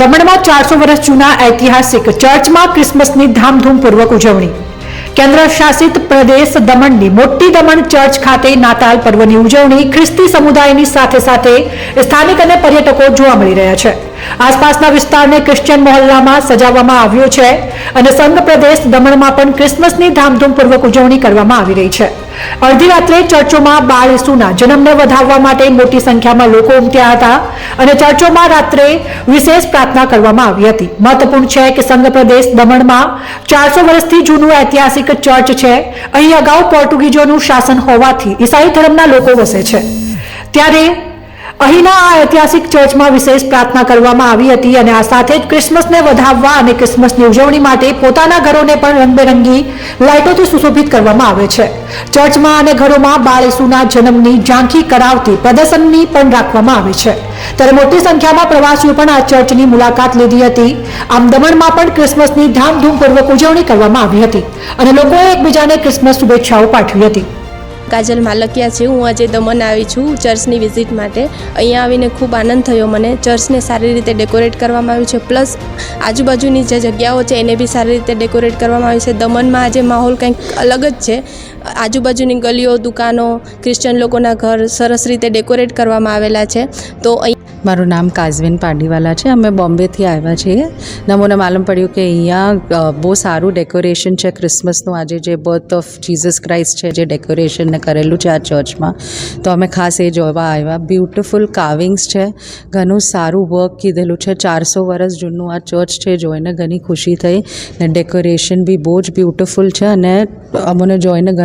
દમણમાં 400 વર્ષ જૂના ઐતિહાસિક ચર્ચમાં ક્રિસમસની ધામધૂમપૂર્વક ઉજવણી. કેન્દ્ર શાસિત પ્રદેશ દમણની મોટી દમણ ચર્ચ ખાતે નાતાલ પર્વની ઉજવણી ખ્રિસ્તી સમુદાયની સાથે સાથે સ્થાનિક અને પર્યટકો જોવા મળી રહ્યા છે. આસપાસના વિસ્તારને ક્રિશ્ચિયન મહોલ્લામાં સજાવવામાં આવ્યો છે અને સંઘ પ્રદેશ દમણમાં પણ ક્રિસમસની ધામધૂમપૂર્વક ઉજવણી કરવામાં આવી રહી છે. અડધી રાત્રે ચર્ચોમાં બાળ ઈસુના જન્મને વધાવવા માટે મોટી સંખ્યામાં લોકો ઉમટ્યા હતા અને ચર્ચોમાં રાત્રે વિશેષ પ્રાર્થના કરવામાં આવી હતી. મહત્વપૂર્ણ છે કે સંઘ પ્રદેશ દમણમાં 400 વર્ષથી જૂનું ઐતિહાસિક ચર્ચ છે. અહીં અગાઉ પોર્ટુગીઝોનું શાસન હોવાથી ઈસાઈ ધર્મના લોકો વસે છે. ત્યારે અહીંના આ ઐતિહાસિક ચર્ચમાં વિશેષ પ્રાર્થના કરવામાં આવી હતી અને આ સાથે જ ક્રિસમસને વધાવવા અને ક્રિસમસની ઉજવણી માટે પોતાના ઘરોને પણ રંગબેરંગી લાઇટોથી સુશોભિત કરવામાં આવે છે. ચર્ચમાં અને ઘરોમાં બાળ ઈસુના જન્મની ઝાંખી કરાવતી પ્રદર્શનની પણ રાખવામાં આવે છે. ત્યારે મોટી સંખ્યામાં પ્રવાસીઓ પણ આ ચર્ચની મુલાકાત લીધી હતી. આમ દમણમાં પણ ક્રિસમસની ધામધૂમપૂર્વક ઉજવણી કરવામાં આવી હતી અને લોકોએ એકબીજાને ક્રિસમસ શુભેચ્છાઓ પાઠવી હતી. કાજલ માલકિયા છે. હું આજે દમણ આવી છું ચર્ચની વિઝિટ માટે. અહીંયા આવીને ખૂબ આનંદ થયો મને. ચર્ચને સારી રીતે ડેકોરેટ કરવામાં આવ્યું છે, પ્લસ આજુબાજુની જે જગ્યાઓ છે એને બી સારી રીતે ડેકોરેટ કરવામાં આવી છે. દમણમાં આજે માહોલ કંઈક અલગ જ છે. આજુબાજુની ગલીઓ, દુકાનો, ક્રિશ્ચન લોકોના ઘર સરસ રીતે ડેકોરેટ કરવામાં આવેલા છે. તો મારું નામ કાઝવિન પાડીવાલા છે. અમે બોમ્બેથી આવ્યા છીએ. મને માલુમ પડ્યું કે અહીંયા બહુ સારું ડેકોરેશન છે ક્રિસમસનું. આજે જે બર્થ ઓફ જીસસ ક્રાઇસ્ટ છે જે ડેકોરેશનને કરેલું છે આ ચર્ચમાં, તો અમે ખાસ એ જોવા આવ્યા. બ્યુટિફુલ કાર્વિંગ્સ છે, ઘણું સારું વર્ક કીધેલું છે. 400 વર્ષ જૂનું આ ચર્ચ છે, જોઈને ઘણી ખુશી થઈ. ને ડેકોરેશન બી બહુ જ બ્યુટિફુલ છે અને અમને જોઈને ઘણું